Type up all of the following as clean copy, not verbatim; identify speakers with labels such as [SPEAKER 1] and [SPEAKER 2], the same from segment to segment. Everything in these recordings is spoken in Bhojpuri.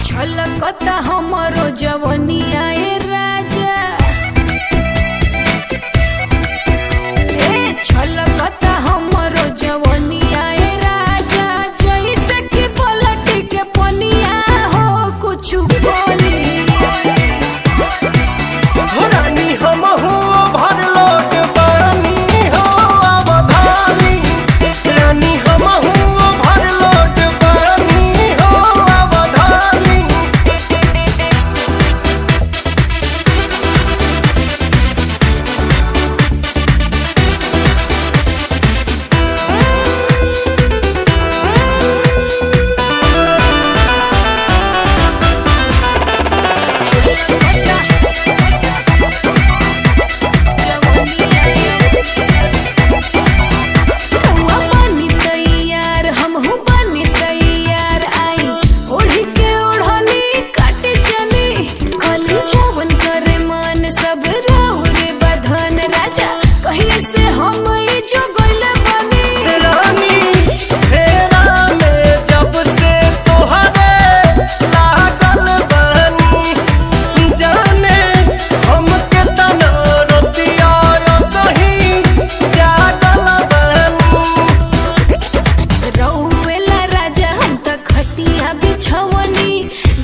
[SPEAKER 1] छलकता हमरो जवनिया ए राजा, छलकता हमरो जवनिया ए राजा, जैसे कि पलट के पनिया हो कुछ बोली।
[SPEAKER 2] रानी हमहू भर लोट पानी हो अवधानी, रानी हमहू भर लोट पानी हो अवधानी।
[SPEAKER 1] सब राहु रे बधन राजा, कहिए से हम जो गइल बनी।
[SPEAKER 2] रानी फेरा में जब से तोहरे लागल बनी, जाने हमके तना रतिया सही जागल बनी।
[SPEAKER 1] रउएला राजा हम त खटिया बिछवनी,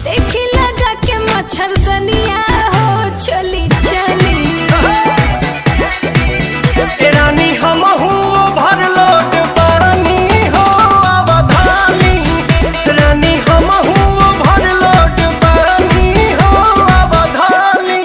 [SPEAKER 1] देखी लगा के मच्छरदनिया हो चली चली।
[SPEAKER 2] रानी हमहू भर लोट पानी हो अवधानी, रानी हमहू भर लोट पानी हो अवधानी।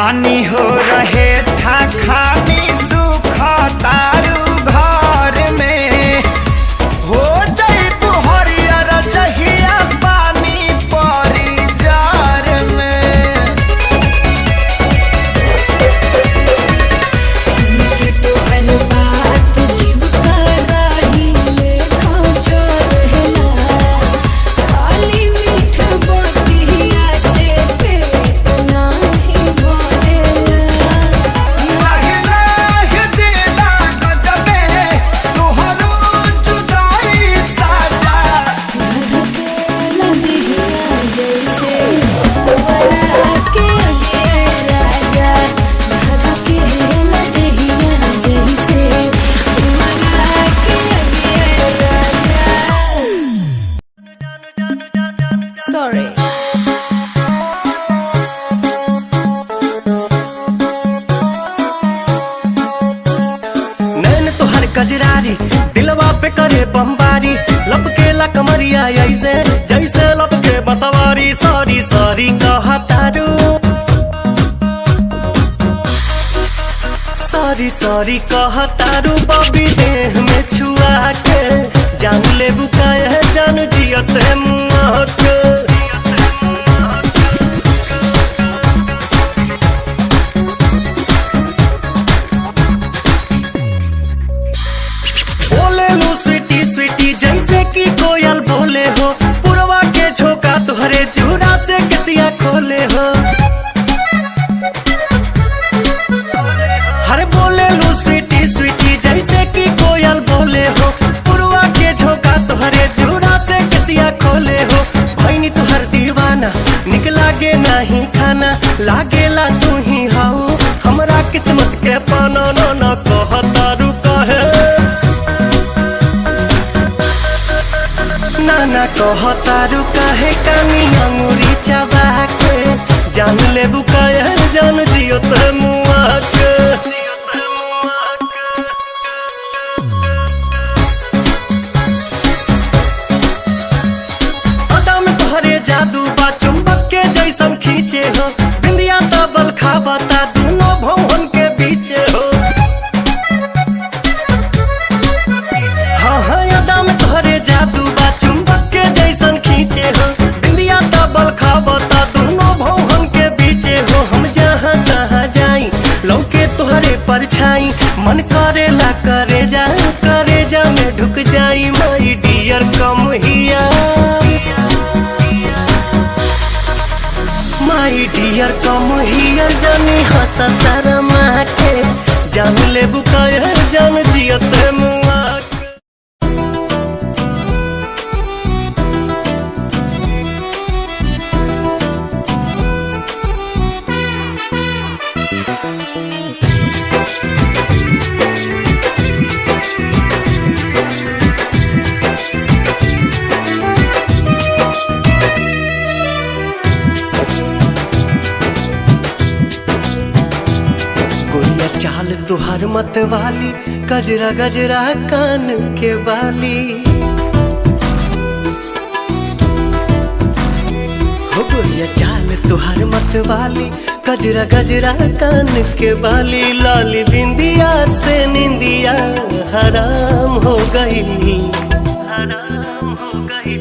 [SPEAKER 3] रानी हो रहे था खानी सुख तारू घर में हो जाई तू हरियर जहिया पानी परी जार में।
[SPEAKER 1] सुन के तोहर बात जीव कराही लेखा जो रहला, खाली मीठ बतिया से पेट नाही भरेला।
[SPEAKER 3] लाहे दिला गजबे तोहरो जुदाई साजा।
[SPEAKER 1] धधकेला दिहिया जैसे वरा के अगे राजा, धधकेला दिहिया जैसे वरा के अगे राजा। Sorry.
[SPEAKER 2] नैन तोहर कजरारी दिलवा पे करे बमबारी, लपकेला कमरिया ऐसे जैसे लपके बसवारी। सॉरी सॉरी कहतारू, सॉरी सॉरी कहतारू बबी देह में छुआ के जान ले बुकाए जान जियत मुआ के। बोले लू स्वीटी स्वीटी जैसे कि कोयल बोले हो, पुरवा के झोंका तुहरे जूड़ा से किसिया खोले हो। हर बोले लू स्वीटी स्वीटी जैसे कि कोयल बोले हो, पुरवा के झोंका तुहरे जूड़ा से किसिया खोले हो। भैनी तुहर दीवाना निक लागे नहीं खाना, लागेला तू ही हाउ हमरा किस्मत के पाना। न कहतारू कहे नाना कहतारू काहे कानी अंगूरी चबा के जान ले बुकाए जान जियो ते मुआ के। अदा में तोहरे जादू बा चुंबक के जैसन खींचे हो, बिंदिया तबल खाबता दोनों भवन के बीचे हो। हाँ हाँ अदा में तोहरे जादू बा चुंबक के जैसन खींचे हो, बिंदिया तबल खाबता दोनों भवन के बीचे हो। हम जहाँ तहाँ जाई लौके तोहरे परछाई, मन करेला करे जा में ढुक जाई। माई डियर कम हिया, माई डियर कम हियर जानी हंसा शर्मा के जान ले बुकाए जान जियत मुआ के। गोरिया चाल तुहार मत वाली, गजरा गजरा कान के बाली। हो गोरिया चाल तुहार मत वाली, गजरा गजरा कान के बाली। लाली बिंदिया से निंदिया हराम हो गई, हराम हो गई।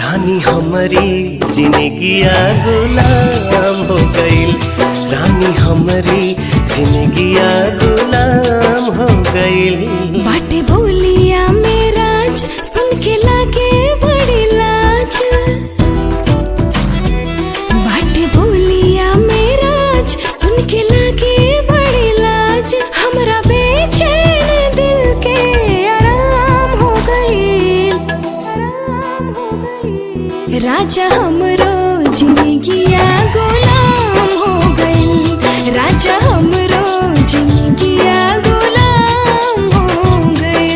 [SPEAKER 2] रानी हमारी जिंदगिया गुलाम हो गई, रानी हमारी जिंदगिया गुलाम हो गई।
[SPEAKER 1] बाटे बोलिया मेराज सुन के लागे बड़ी लाज, बाटे बोलिया मेराज सुन के लागे बड़ी लाज। हमरा बेचैन दिल के आराम हो गई, आराम हो गई। राजा हमरो जिंदगिया गुलाम हो गई, राजा हमरो जिंदगिया गुलाम हो गई।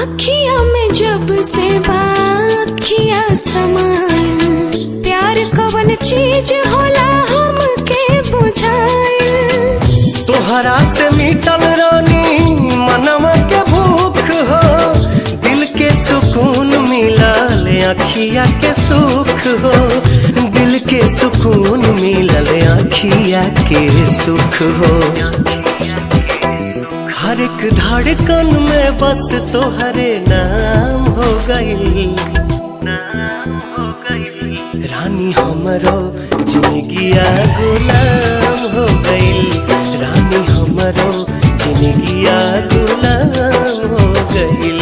[SPEAKER 1] अखिया में जब से बाखिया सम चीज होला हमके बुझाइल।
[SPEAKER 2] तोहरा से मिटल रानी मनवा के भूख हो, दिल के सुकून मिलल अखिया के सुख हो, दिल के सुकून मिलल अखिया के सुख हो। हर एक धड़कन में बस तोहरे नाम हो गई, रानी हमरो जिंदगिया गुलाम हो गई, रानी हमरो जिंदगिया गुलाम हो गई।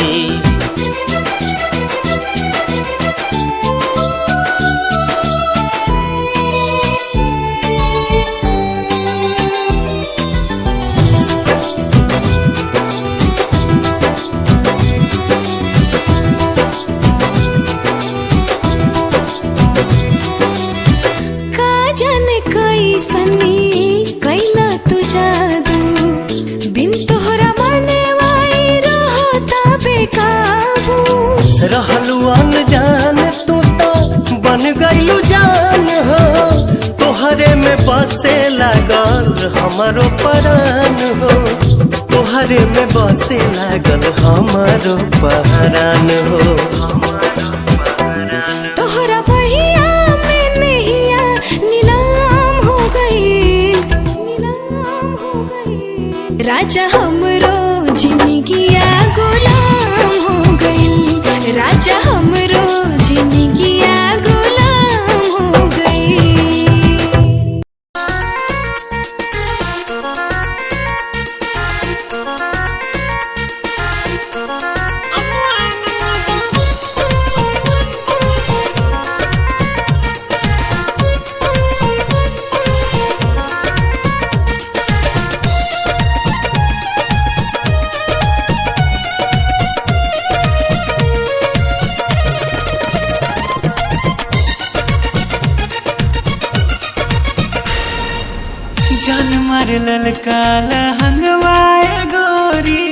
[SPEAKER 1] सनी कैला तू जादू, बिन तोहरा माने वाई रहता बेकाबू।
[SPEAKER 2] रहलू अनजान तू तो बन गईलू जान हो, तोहरे में बसे लागल हमारो परान हो, तोहरे में बसे लागल हमारो परान हो।
[SPEAKER 1] तोहरा बहिया में नैया नीलाम हो गई, नीलाम हो गई। राजा हमरो जिंदगिया गुलाम हो गई, राजा हमरो जिंदगिया गुलाम हो गई।
[SPEAKER 3] जान मार ललका लहंगवाए गोरी,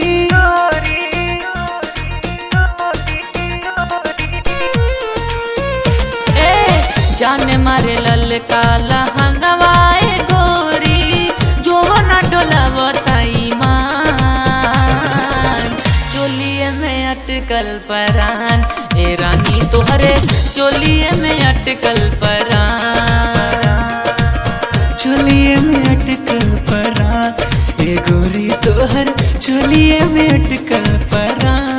[SPEAKER 4] जान मारे ललका लहंगवाए गोरी, जोवना डोलावताई मान, चोलिए में अटकल परान, ए रानी तोहरे चोलिए में अटकल परान,
[SPEAKER 3] चोलिए में अटकल परान, ए गोरी तोहर चोलिए में अटकल परान।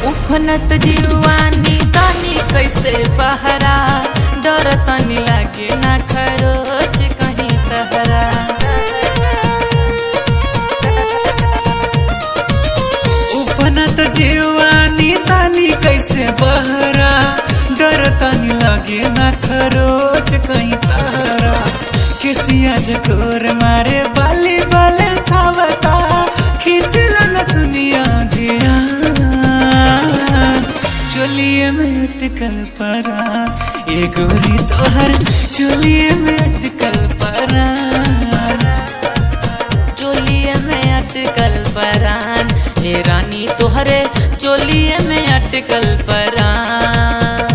[SPEAKER 4] उफनत जीवानी तानी कैसे बहरा, डर तनी लागे ना खरोच कहीं तहरा।
[SPEAKER 3] उफनत जीवानी तानी कैसे बहरा, डर तनी लागे ना खरोच कहीं तहरा। किसिया जकोर मारे बाली बाले खावता, खींचला न दुनिया दिया, चोलिए में अटकल परान, ये गोरी तोहर चोलिए में अटकल परान,
[SPEAKER 4] चोलिए में अटकल परान, ए रानी तोहरे चोलिए में अटकल परान।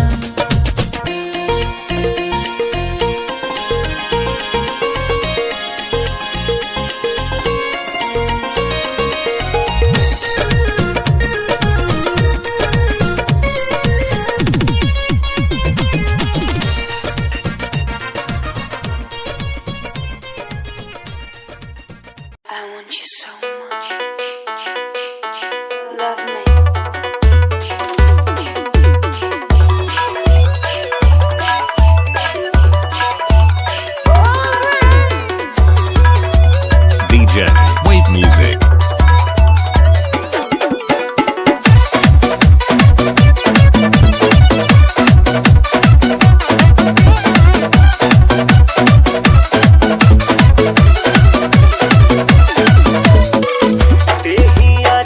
[SPEAKER 5] I want you so much. Love me.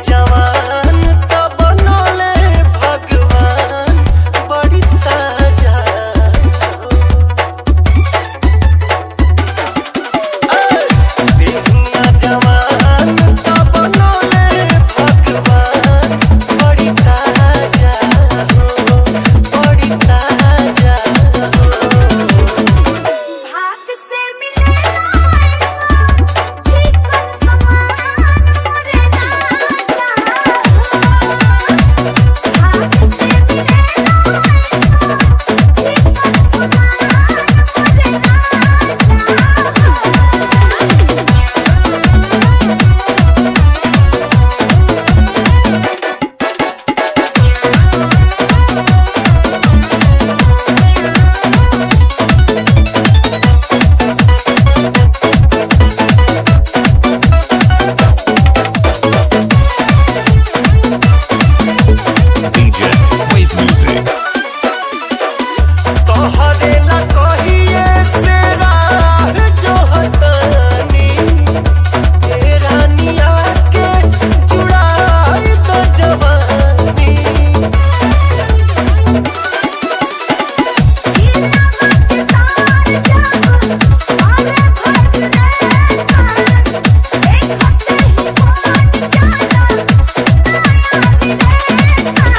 [SPEAKER 2] जवान तो बनौले भगवान बड़ी ताजा हो। देहिया जवान तो बनौले भगवान बड़ी ताजा हो, बड़ी ताजा हो।
[SPEAKER 1] भाग से मिलेला ऐसा चिकन समान मोरे राजा भाग से मिलेला ऐसा चिकन
[SPEAKER 6] DJ Wave Music.
[SPEAKER 2] तोहरे ला कहिए से राह जोहतानी ए रानिया के जुड़ाई तो जवानी।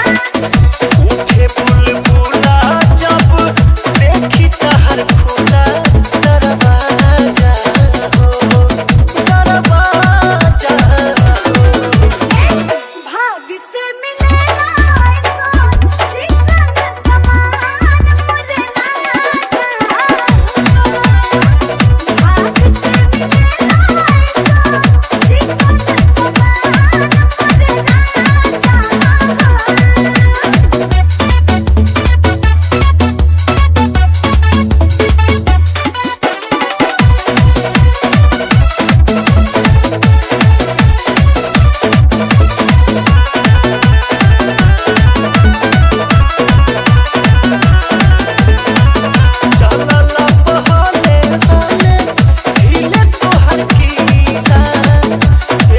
[SPEAKER 2] उठे बुलबुला जब देखी तहर खुला दरवाजा हो, दरवाजा हो।
[SPEAKER 1] भाग से मिलेला ऐसा चिकन समान मोरे राजा भाग से मिलेला ऐसा चिकन समान मोरे राजा
[SPEAKER 2] चलला बहले हले हिले तोहर कीला।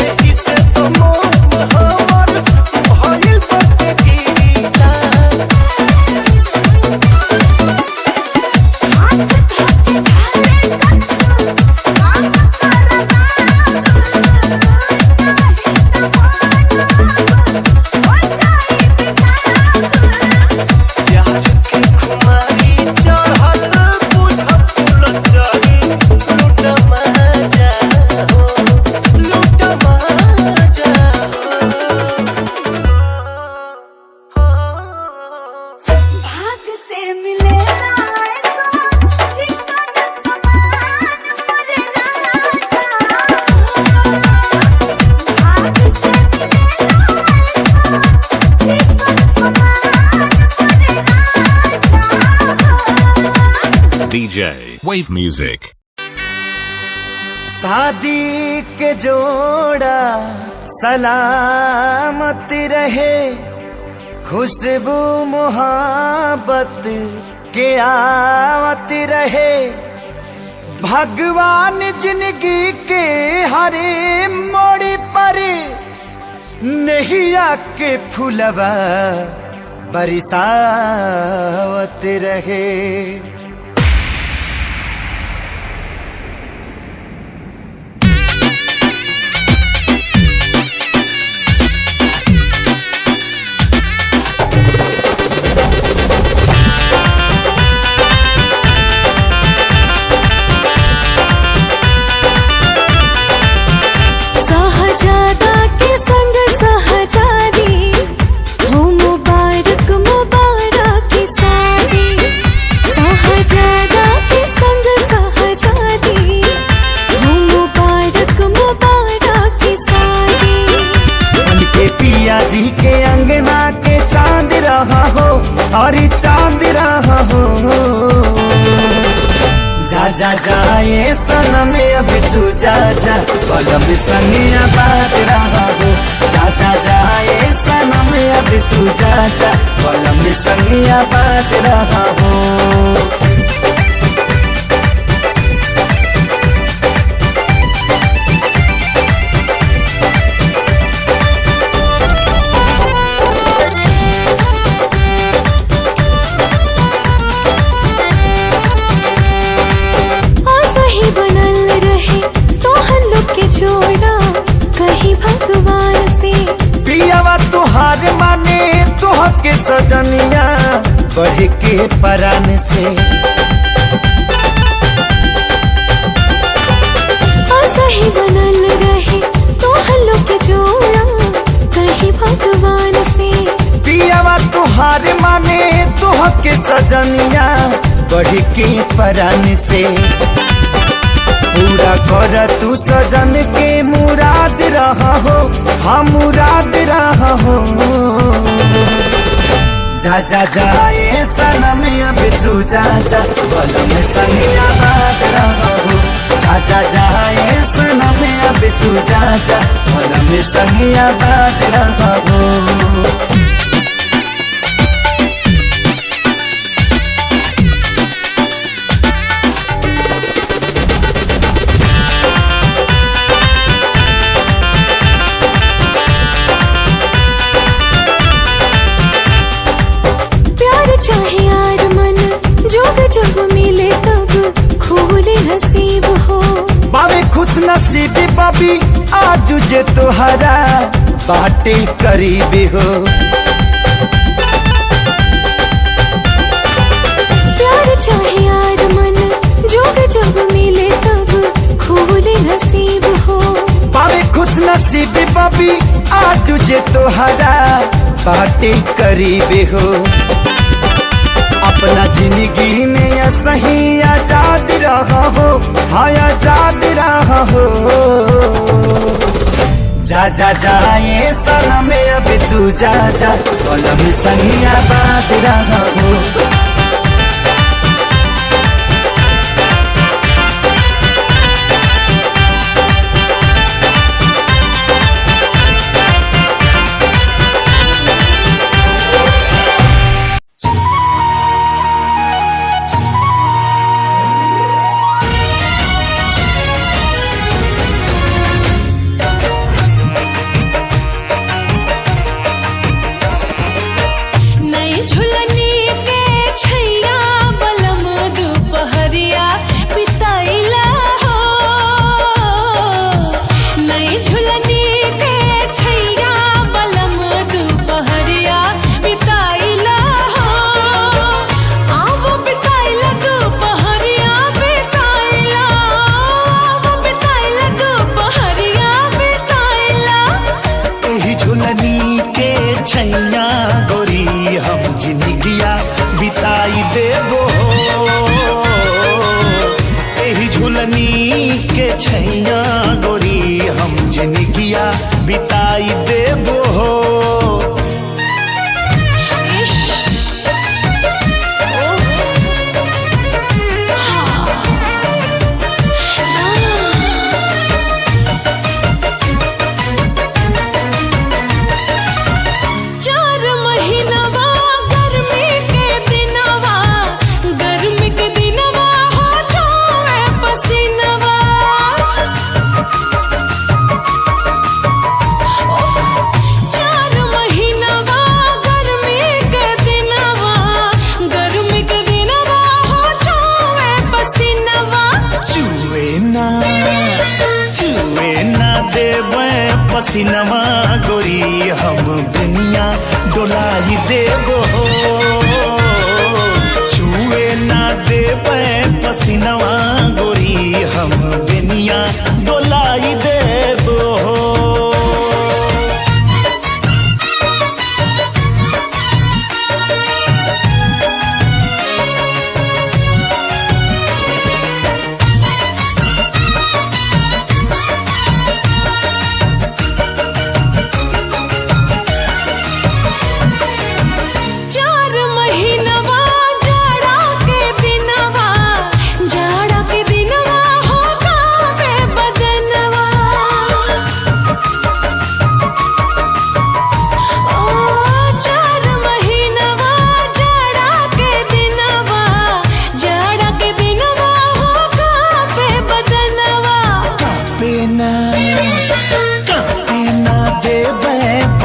[SPEAKER 2] एही से तो मोह हमर भइल बाटे गीला।
[SPEAKER 1] हाथ धके धारे कत्तो काम करना नाही तमान हो जाई बेताब
[SPEAKER 2] प्यार के खुमारी चढ़ल बुझ फूल चढ़ी लूट मजा हो, लूट मजा हो।
[SPEAKER 1] भाग से मिलेला ऐसा चिकन समान मोरे राजा भाग से मिलेला ऐसा चिकन समान मोरे राजा
[SPEAKER 6] DJ Wave Music.
[SPEAKER 2] शादी के जोड़ा सलामत रहे, खुशबू मोहब्बत के आवत रहे। भगवान जिंदगी के हरे मोड़ पर नैया के फुलवा बरसावत रहे।
[SPEAKER 1] सहजादा के संग सहजादी हो मुबारक मुबारक की शादी। सहजादा के संग सहजादी हो मुबारक मुबारक की शादी।
[SPEAKER 2] उनके पिया जी के अंगना के चांद रहा हो और चांद रहा हो। जा जा जाए सनम अब तू जा जा, पलम संगिया बात रहा हो। जा जा जाए सनम अब तू जा जा, पलम संगिया बात रहा हो।
[SPEAKER 7] सजनिया बढ़ के परान से।
[SPEAKER 8] सही बनल रहे तो हल्लो के जोड़ा कहीं भगवान से।
[SPEAKER 7] पियावा तुहार माने तुह के सजनिया बढ़ के परान से। पूरा कर तू सजन के मुराद रहा हो, हाँ मुराद रहा हो। जा जा जाए सनम अब तू जा जा बलम संगिया बात रहा हो। जा जा जाए सनम अब तू जा जा बलम संगिया बात रहा हो।
[SPEAKER 8] चाहे यार मन जोग जब मिले तब खोले नसीब हो।
[SPEAKER 7] बाबे खुश नसीबी बाबी आज जे तोहरा बाटे करीबी हो।
[SPEAKER 8] प्यार चाहे यार मन जोग जब मिले तब खोले नसीब हो।
[SPEAKER 7] बाबे खुश नसीबी बाबी आज जे तोहरा बाटे करीबी हो। अपना जिंदगी में सही आजाद रहा हो, हाँ आजाद रहा हो। जा जा जाए सनम अब तू जा जा बलम सही आबाद रहा हो। छैया गोरी हम जिंदगिया बिताई देबो हो। पसीनवा गोरी हम दुनिया डोलाई देबो हो। छुए ना देबे पसीनवा गोरी हम दुनिया डोलाई देबो हो।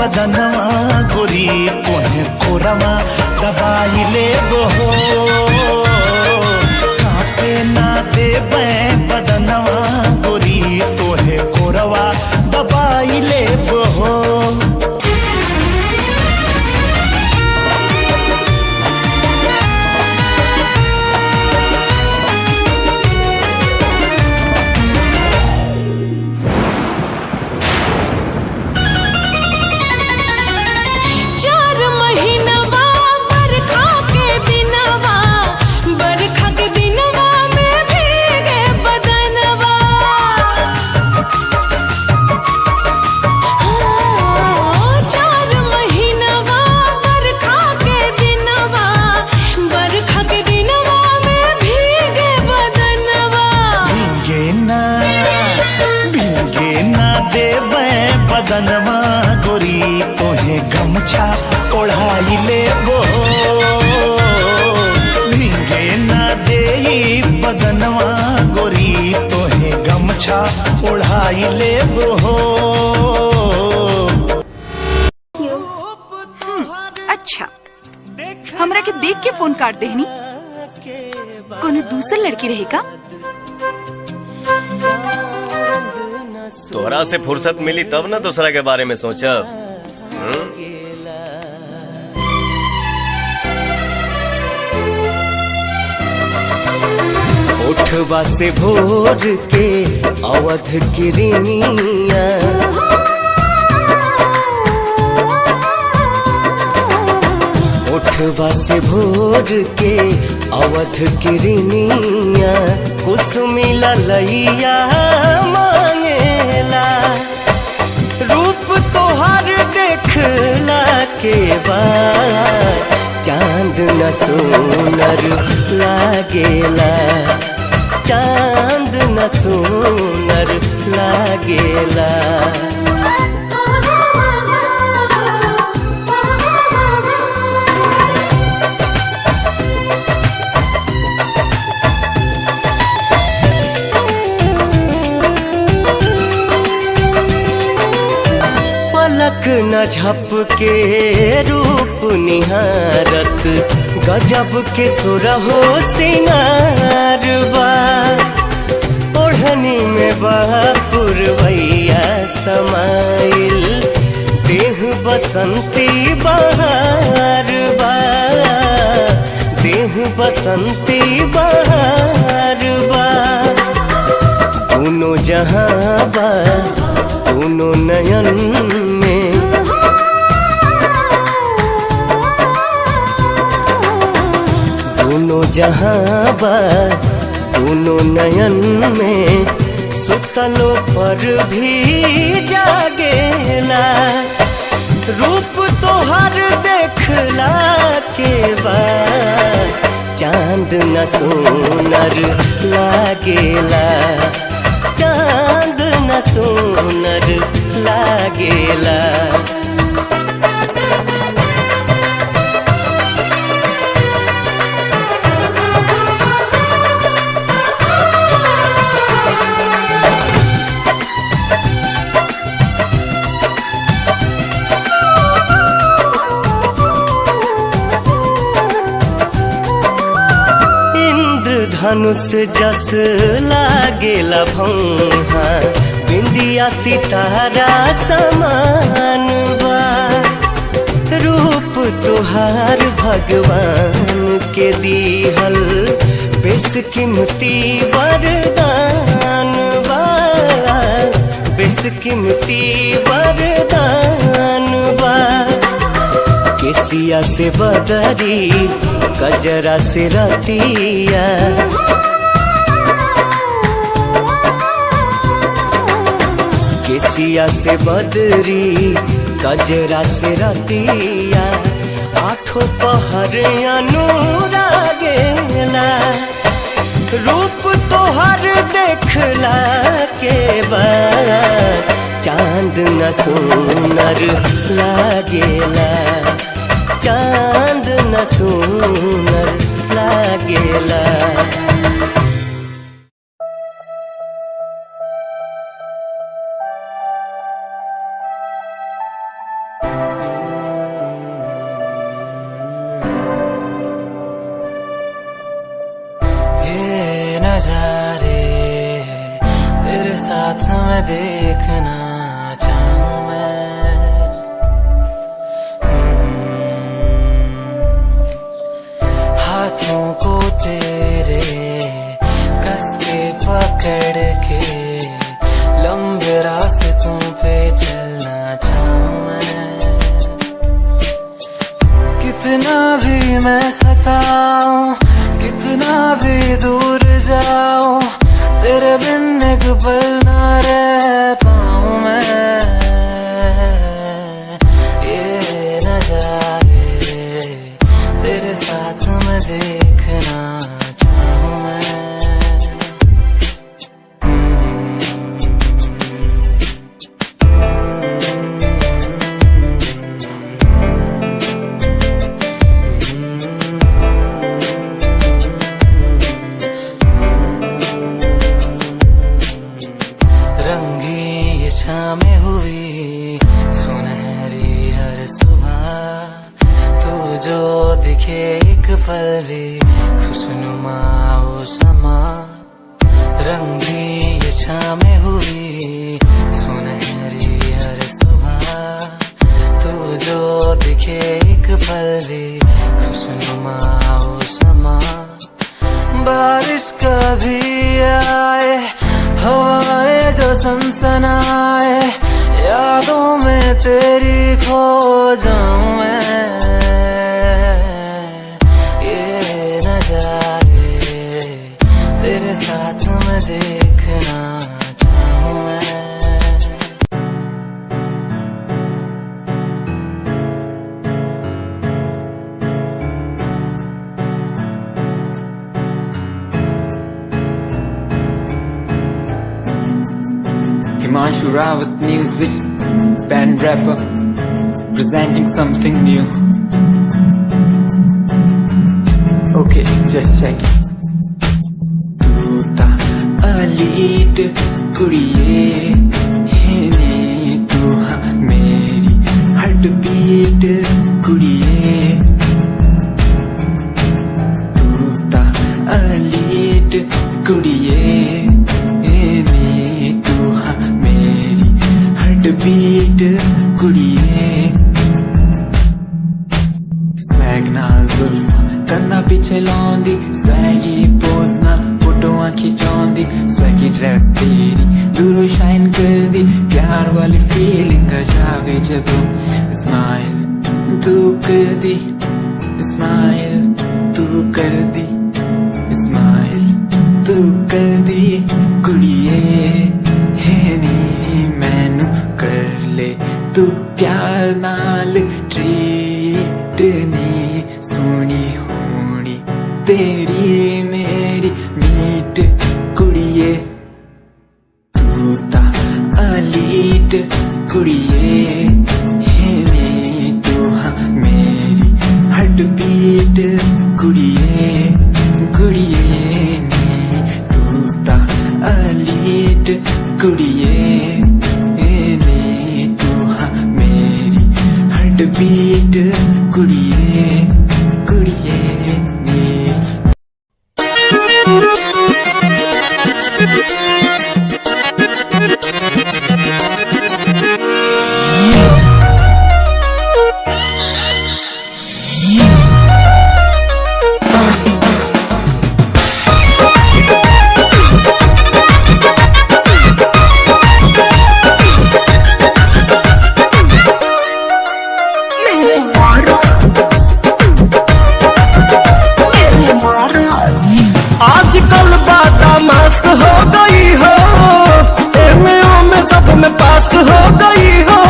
[SPEAKER 7] बदनवा गोरी तोहे कोरमा दबाई लेबो हो। कापे ना देबे बदनवा गोरी तोहे कोरवा दबाई लेबो हो। तोहे गमछा ओढ़ाई लेबो भीगे ना देई बदनवा गोरी तोहे गमछा ओढ़ाई लेबो
[SPEAKER 9] अच्छा हमरा के देख के फोन काट देहनी कोनो दूसर लड़की रहेगा।
[SPEAKER 2] तोहरा से फुर्सत मिली तब ना दूसरा के बारे में सोचब। उठवा से भोर के अवध किरनिया उठवा से भोर के अवध किरनिया कुसुमी ललैया मांगेला रूप तोहर देखला के बाद चांद न सोनर लागेला चांद न सोनर लागेला। पलक न झपके रूप निहारत गजब के सुरहो सिंगार बा ओढ़नी में पुरवैया समाइल देह बसंती बहार बा देह बसंती बहार बा दोनों जहां बा दोनों नयन में दोनों जहां बा दोनों नयन में सुतलो पर भी जागेला रूप तोहर देखला के बाद चांद न सोनर लागेला चांद न सोनर लागेला। धनुष जस लागेला भौहा बिंदिया सितारा समान बा रूप तुहार भगवान के दीहल बेशकीमती वरदान बा बेशकीमती वरदान बा केसिया से बदरी गजरा से रतिया केसिया से बदरी गजरा से रतिया आठों पहर अनुरागेला रूप तोहर देखला के बाद चांद न सोनर लागेला चांद न सोनर लागेला।
[SPEAKER 10] ये नजारे तेरे साथ में देखना चाहूं मैं हाथों को तेरे कस के पकड़ के लंबे रास्तों पे चलना चाहूं मैं कितना भी मैं सताऊं कितना भी दूर जाऊं तेरे बिन एक पल ना रह पाऊं मैं ये नजारे तेरे साथ में देखना चाहूं मैं पल भी खुशनुमा हो समा, रंग भी ये शामें हुई सुनहरी हर सुबह, तू जो दिखे एक पल भी खुशनुमा हो समा। बारिश कभी आए, हवाएं जो सनसनाए, यादों में तेरी खो जाऊं मैं। ये नजारे तेरे साथ में देखना चाहूं मैं।
[SPEAKER 3] Himanshu Rawat music, band rapper, presenting something new. Okay, just check it. तू ता अलीट कुड़िए है नी, तू हाँ मेरी हार्ट बीट कुड़िए। तू ता अलीट कुड़िए बीट कुड़िए। स्वैग नाल जुल्फा कन्ना पिछे लाउंदी, स्वैगी पोज नाल फोटोआं खिचाउंदी, स्वैगी ड्रेस तेरी दूरों शाइन कर दी, प्यार वाली फीलिंग आ जावे जदों स्माइल तू कर दी, स्माइल तू कर दी, स्माइल तू कर दी कुड़िए है नी। मैनू कर ले तू प्यार नाल ट्रीट नी, सोनी होनी तेरी मेरी मीट कुड़िए। तू ता अलीट कुड़िए है नी, तू हाँ मेरी हार्ट बीट कुड़िए कुड़िए नी। तू ता अलीट कुड़िए बीट कुड़िए कुड़िए नी।
[SPEAKER 2] आजकल बादामास हो गई हो, एमओ में सब में पास हो गई हो।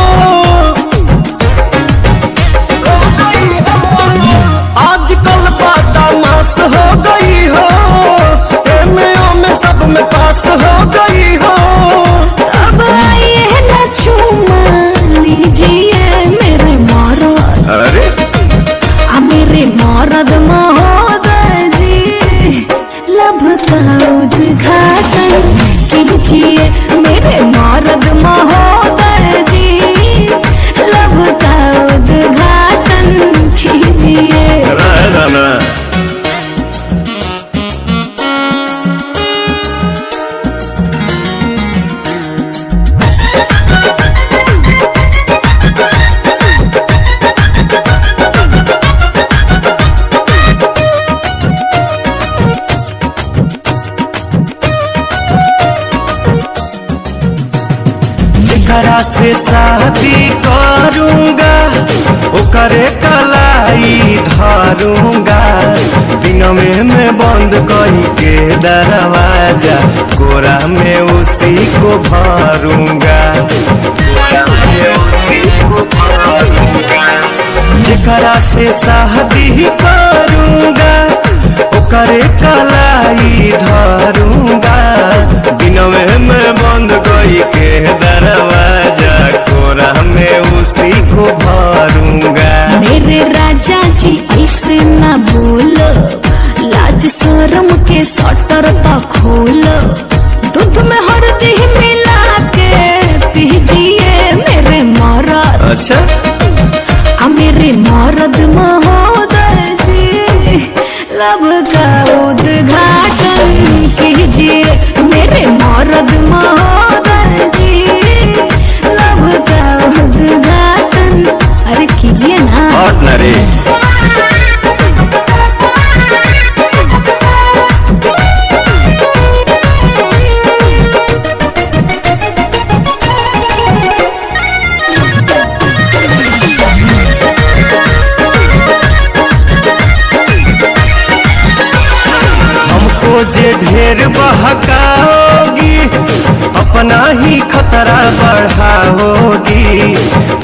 [SPEAKER 2] आजकल बादामास हो गई हो, एमओ में सब में पास हो गई हो।
[SPEAKER 1] अब आइए ना चूमा लीजिए मेरे मरद,
[SPEAKER 2] अरे
[SPEAKER 1] मेरे मरद महोदय जी, लब का उद्घाटन कीजिए मेरे मरद महोदय जी, लब का उद्घाटन कीजिए।
[SPEAKER 2] जेकरा से शादी करूंगा ओकरे कलाई धरूंगा, दिन में मैं बंद करके दरवाजा, कोरा में उसी को भरूंगा, कोरा में उसी को भरूंगा। जेकरा से शादी करूंगा ओकरे कलाई धरूंगा, दिन में मैं बंद करके दरवाजा, कोरा में उसी को भरूंगा।
[SPEAKER 1] मेरे राजा जी ऐसे न बोलो, लाज शर्म के सटर तो खोलो, दूध में हल्दी मिला के पीजिए मेरे मरद।
[SPEAKER 2] अच्छा
[SPEAKER 1] मेरे मरद महोदय जी, लब का उद्घाटन कीजिए मेरे मर्द महोदय जी, लब का उद्घाटन अरे कीजिए ना।
[SPEAKER 2] जे ढेर बहकाओगी अपना ही खतरा बढ़ाओगी,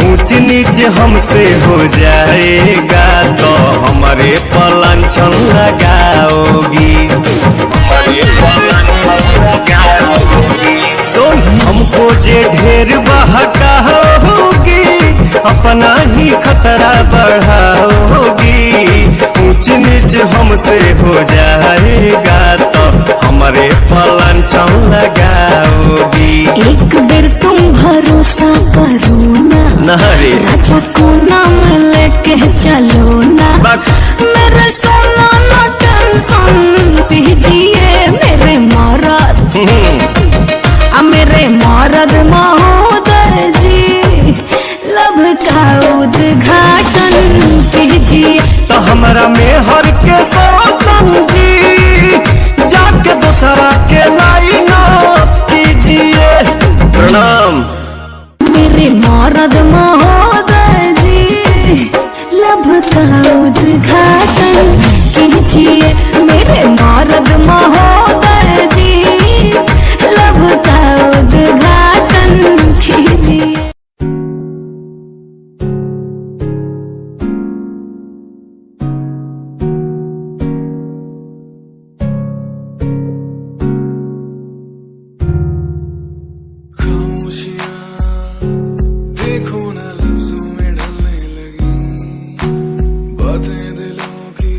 [SPEAKER 2] ऊंच नीच हमसे हो जाएगा तो हमारे पलांछन लगाओगी, हमारे पलांछन लगाओगी। सुन हमको जे ढेर बहकाओगी अपना ही खतरा बढ़ाओगी, ऊंच नीच हमसे हो जाएगा तो हमारे पलांछन लगाओगी।
[SPEAKER 1] एक बेर तुम भरोसा करो ना
[SPEAKER 2] रे
[SPEAKER 1] राजा को नाम लेके चलो ना, मेरे सोना ना टेंशन दीजिए मेरे मर्द मेरे मर्द महोदय जी, लब का उद्घाटन कीजिए
[SPEAKER 2] तो हमारा मेहर के सौतन जी, जाके दूसरा के लाइन कीजिए। प्रणाम
[SPEAKER 1] मेरे मर्द महोदय जी, लब का उद्घाटन कीजिए मेरे मर्द महोदय जी, लब का उद्घाटन कीजिए।
[SPEAKER 3] देखो ना लफ्जों में ढलने लगी, बातें दिलों की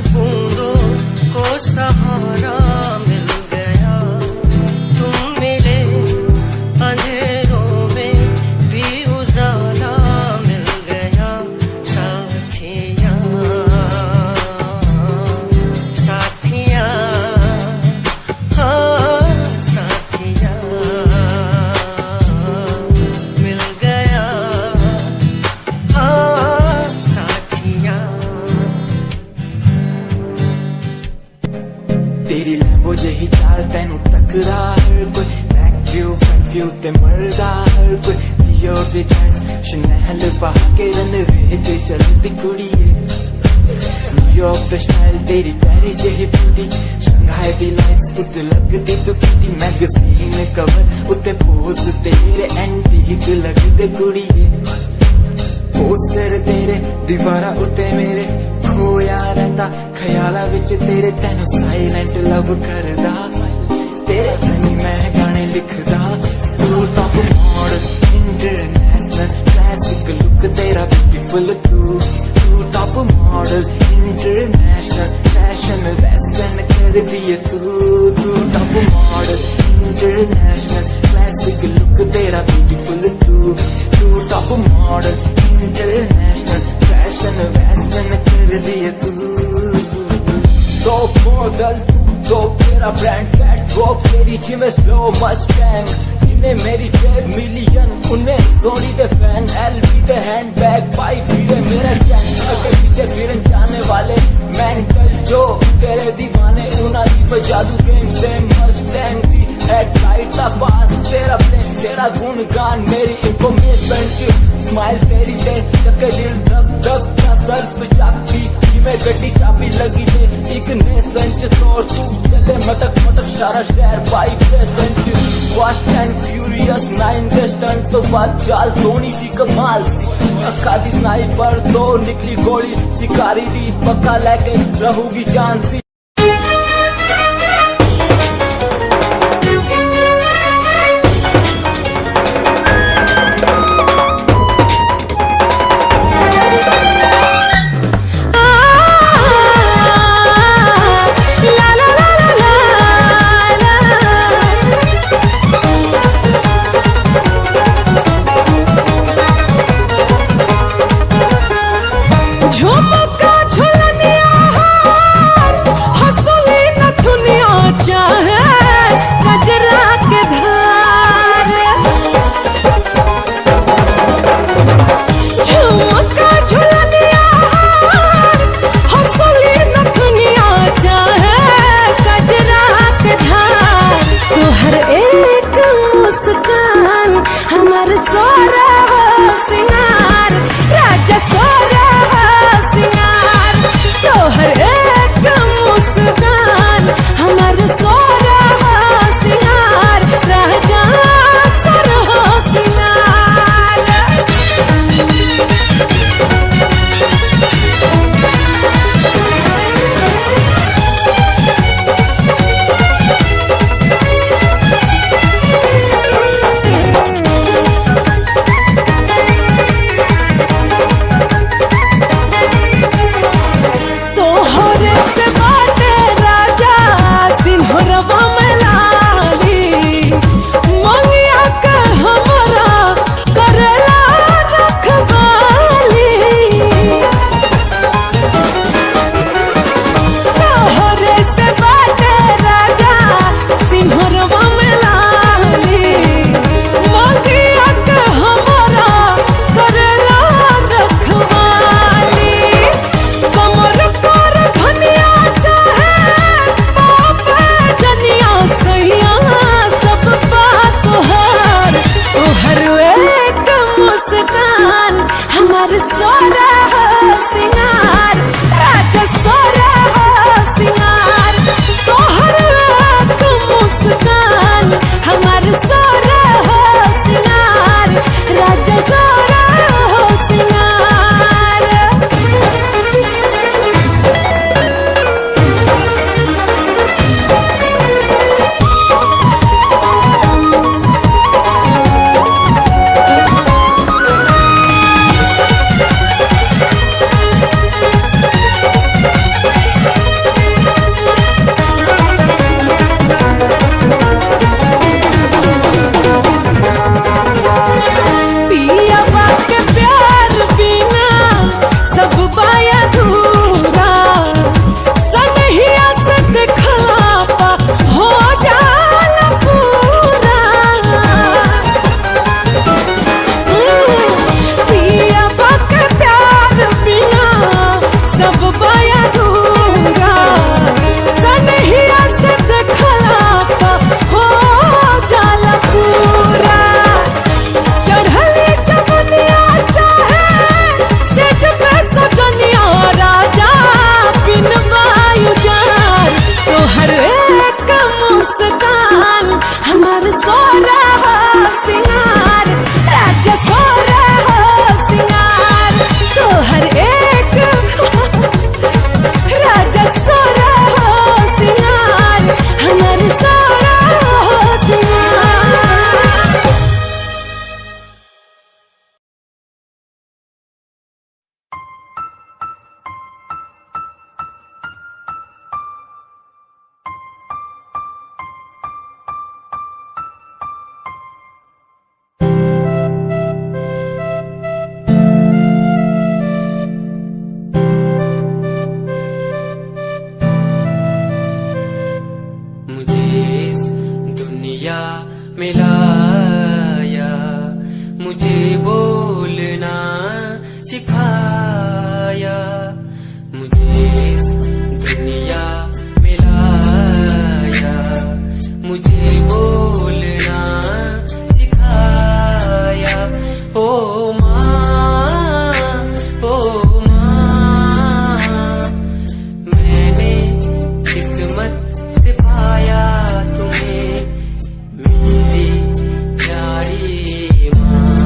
[SPEAKER 2] बूंदों को सहारा मिल गया, तुम मिले अंधेरों में भी उजाला मिल गया। साथिया साथिया हाँ साथिया मिल गया हाँ साथिया।
[SPEAKER 3] तेरी लैम्बो जही चाल तैनू तकरा हर कोई, बैक व्यू फ्रंट व्यू ते मरदा हर कोई। दियो दी ड्रेस शनैल पहा के रनवे च चलदी कुड़िए, न्यूयॉर्क दा स्टाइल तेरी पैरी जही ब्यूटी। शंघाई दी लाइट्स उत्ते लगदी तू किटी, मैगजीन कवर उत्ते पोज तेरे एंटीक लगदे कुड़िए। पोस्टर तेरे दीवारा उत्ते मेरे खोया रहिंदा, ख्याला विच तेरे तैनू साइलेंट लव करदा। तेरे लिए मैं गाने लिखदा, तू top model international classic look तेरा ब्यूटीफुल। तू top model international fashion western कर दिए तू top model international classic look तेरा ब्यूटीफुल। तू top model international fashion western कर दिए तू। तो मॉडल तू तो तेरा ब्रांड कैट वॉक, तेरी जिम स्लो मस्टैंग, जिन्हें मेरी 10 मिलियन उन्हें सोनी दे फैन। एलवी दे हैंडबैग पाई फिरे मेरे चैन, के पीछे फिरन जाने वाले मेंटल जो तेरे दीवाने। उना दी जादू गेम से मस्टैंग दी हेडलाइट दा पास तेरा प्लेन, तेरा गुणगान मेरी इंफॉर्मेशन च। स्माइल तेरी ते चक्के दिल धक धक का सर्फ चाकती, जिमें गड्डी चाबी लगी ते एक ने संच तोड़। तू चले मटक मटक सारा शहर बाई प्रेजेंट, फास्ट एंड फ्यूरियस 9 दे स्टंट तो बाद चाल सोनी दी कमाल सी। अक्का दी स्नाइपर तो निकली गोली, शिकारी दी पक्का लेके रहूगी जान सी।
[SPEAKER 8] झुमका झुलनिया हार बाया दूरा सनहिया से देखला तो हो जाला पूरा चढ़ली जवनिया चाहे से जब सजनिया राजा बिन वायु जान तोहर एक मुस्कान हमार सोना सिंगार राजा सोना सिंगार तोहर एक राजा सोना सिंगार हमार सोना सिंगार
[SPEAKER 10] मुझे इस दुनिया में लाया, मुझे बोलना सिखाया, मुझे इस दुनिया में लाया, मुझे बोलना सिखाया। ओ माँ, ओ माँ, मैंने किस्मत से पाया तुम्हें मेरी प्यारी माँ,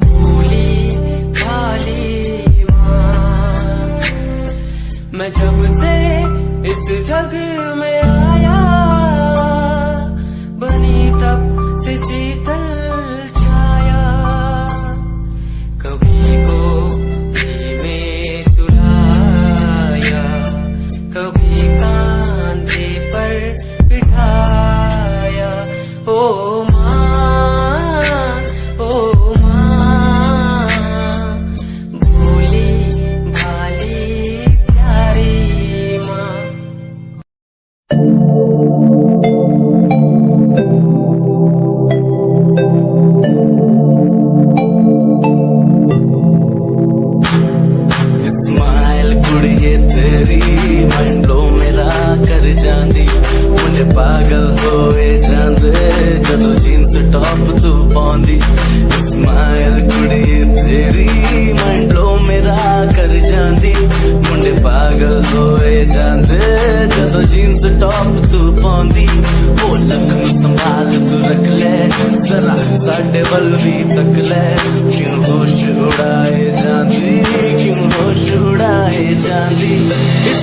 [SPEAKER 10] भोली भाली माँ। मैं जब से इस जग में आया बनी तब से शीतल छाया, कभी को में सुलाया, कभी कांधे पर बिठाया। ओ माँ, ओ माँ, भोली भाली प्यारी माँ।
[SPEAKER 7] स्माइल कुड़िए तेरी मंडो मेरा कर जांदी मुझे पागल होए जांदे जदों जींस टॉप तू पाउंदी। स्माइल कुड़िए तेरी मंडो मेरा कर जांदी मुझे पागल होए जांदे जदों जींस टॉप तू पाउंदी। वो लखन संभाल तू रख ले जरा साडे वल भी तक ले, क्यों होश उड़ाए जांदी, क्यों होश उड़ाए जांदी।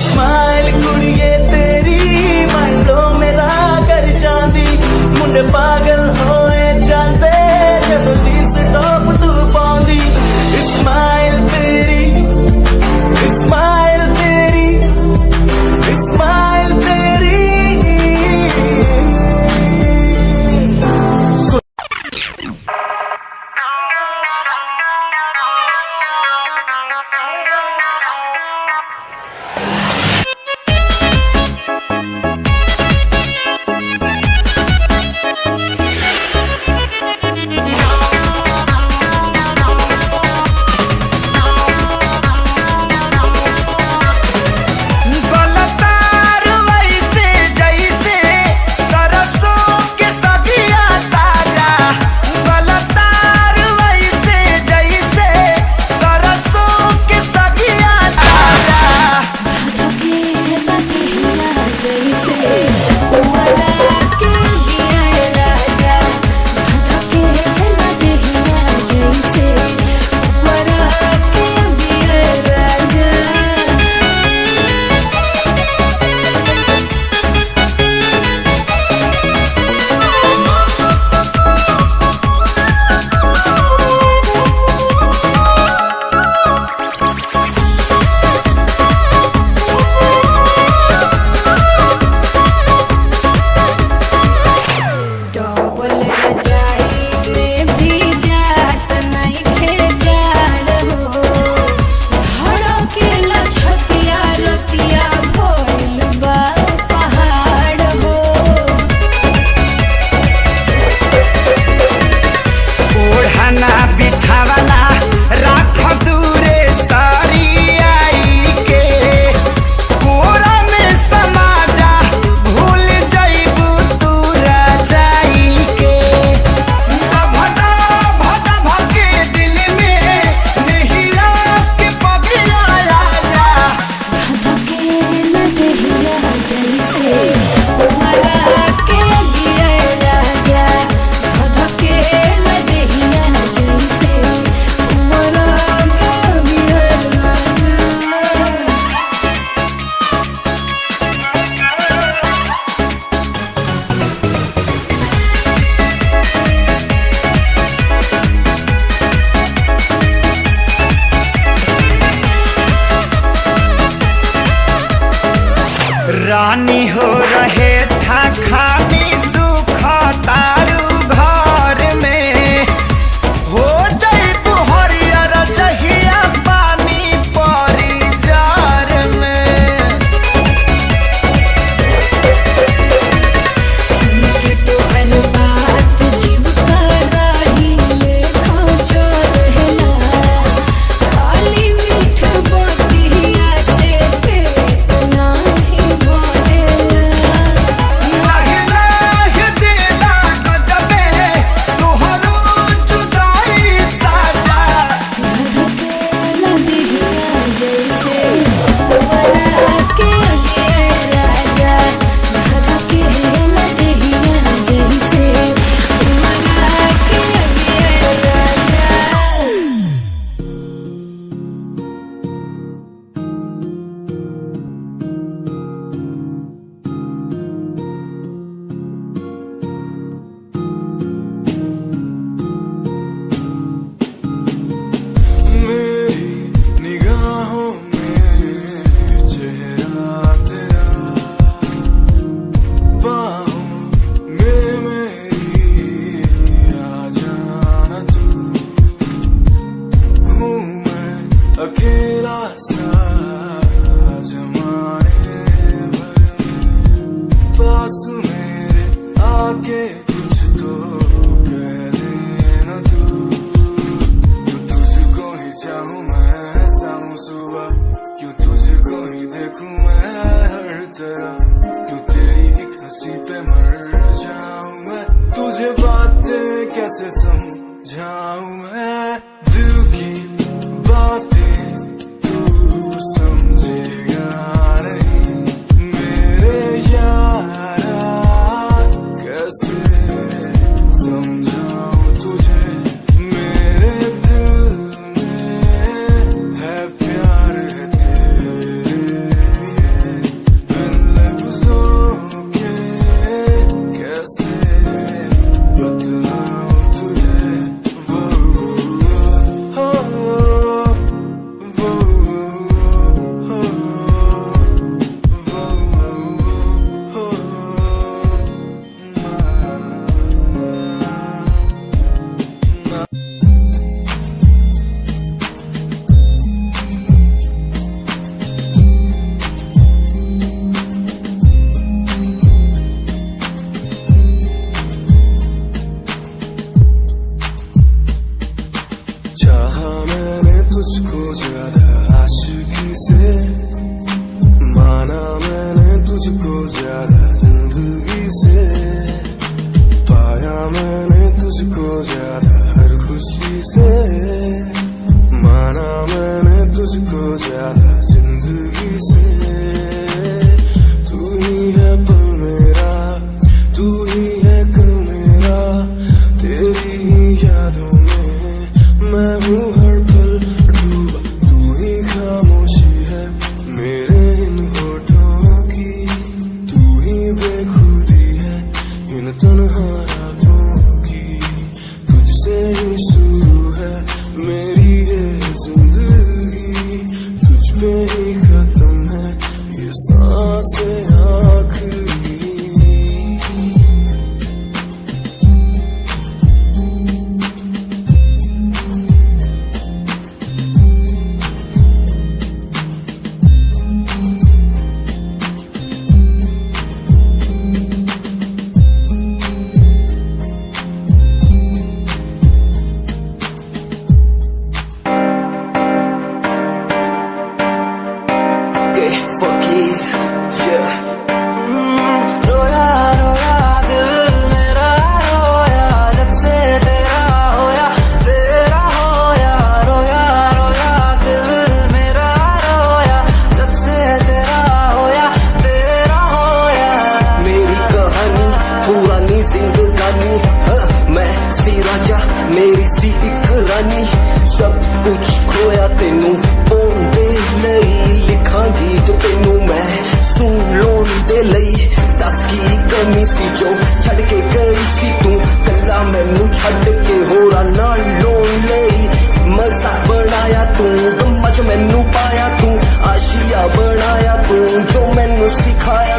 [SPEAKER 7] स्माइल कुड़िए तेरी मंडो मेरा कर जांदी मुंडे पागल होए जांदे जदों जींस टॉप तू पाउंदी। स्माइल तेरी, स्माइल तेरी, स्माइल तेरी। रानी हो रहे था खानी सुख तारू घर में हो जाई तू हरियर जहिया पानी परी जार में।
[SPEAKER 1] सुन के तो हर बात जीव कर रही लेखा जो रहना खाली मीठ बतिया से पेट नाही भरेला। धधकेला दिहिया जैसे पुअरा के अगे राजा धधकेला दिहिया जैसे पुअरा के अगे राजा।
[SPEAKER 3] मेरी निगाहों में चेहरा तेरा बाहों में मेरी आ जाना तू हूँ मैं अकेला सा जमाने भर में पास मेरे आके कुछ तो कह देना तू तुझको ही चाहूँ मैं शाम सुबह क्यों तुझको ही देखूं मैं हर तरफ क्यों तेरी एक हंसी पे मर जाऊं मैं तुझे बातें कैसे समझाऊं मैं दिल की बातें तू समझेगा नहीं मेरे यारा कैसे समझाऊं तुझे मेरे दिल में है प्यार है तेरे लिए बिन लफ्जों के कैसे बतलाऊं तुझे वो हो चाहा मैंने तुझको ज्यादा आशिकी से माना मैंने तुझको ज्यादा जिंदगी से पाया मैंने तुझको ज्यादा हर खुशी से माना मैंने तुझको ज्यादा जिंदगी से तू ही है पल मेरा तू ही है कल मेरा तेरी ही यादों में मैं हूँ हर पल डूबा तू ही खामोशी है मेरे इन होठों की तू ही बेखुदी है इन तन्हा रातों की तुझसे ही शुरू है मेरी ये जिंदगी तुझ पे ही खत्म है ये सांसें आखिरी।
[SPEAKER 10] रोया रोया दिल मेरा रोया जब से तेरा होया रोया रोया दिल मेरा रोया जब से तेरा होया
[SPEAKER 2] मेरी कहानी पुरानी जिंदगानी मैं सी राजा मेरी सी एक रानी सब कुछ खोया तेनू पोंदे नहीं लिखांगी जो तेनू मैं सुन लोन दे लई दस की कमी सी जो छड़ के गई सी तू कला मैनू छड़ के होरा नाल लोन लई मजा बनाया तू गम्मा च मैनू पाया तू आशिया बनाया तू जो मैनू सिखाया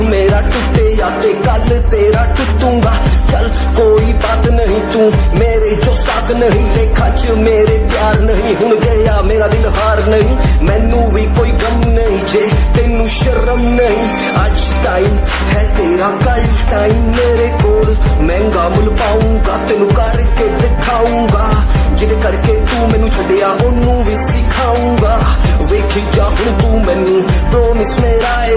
[SPEAKER 10] मेरा टूटे या ते कल तेरा टूटूंगा चल कोई बात नहीं तू मेरे जो साथ नहीं लेखा च मेरे प्यार नहीं हुण गया मेरा दिल हार नहीं मैनू भी कोई गम नहीं जे तेनू शर्म नहीं आज टाइम है तेरा कल टाइम मेरे कोल महंगा मुल पाऊंगा तेनू करके दिखाऊंगा जिदे करके तू मैनू छड्डिया ओनू भी सिखाऊंगा वेखी जा हुण तू मैनू प्रॉमिस मेरा है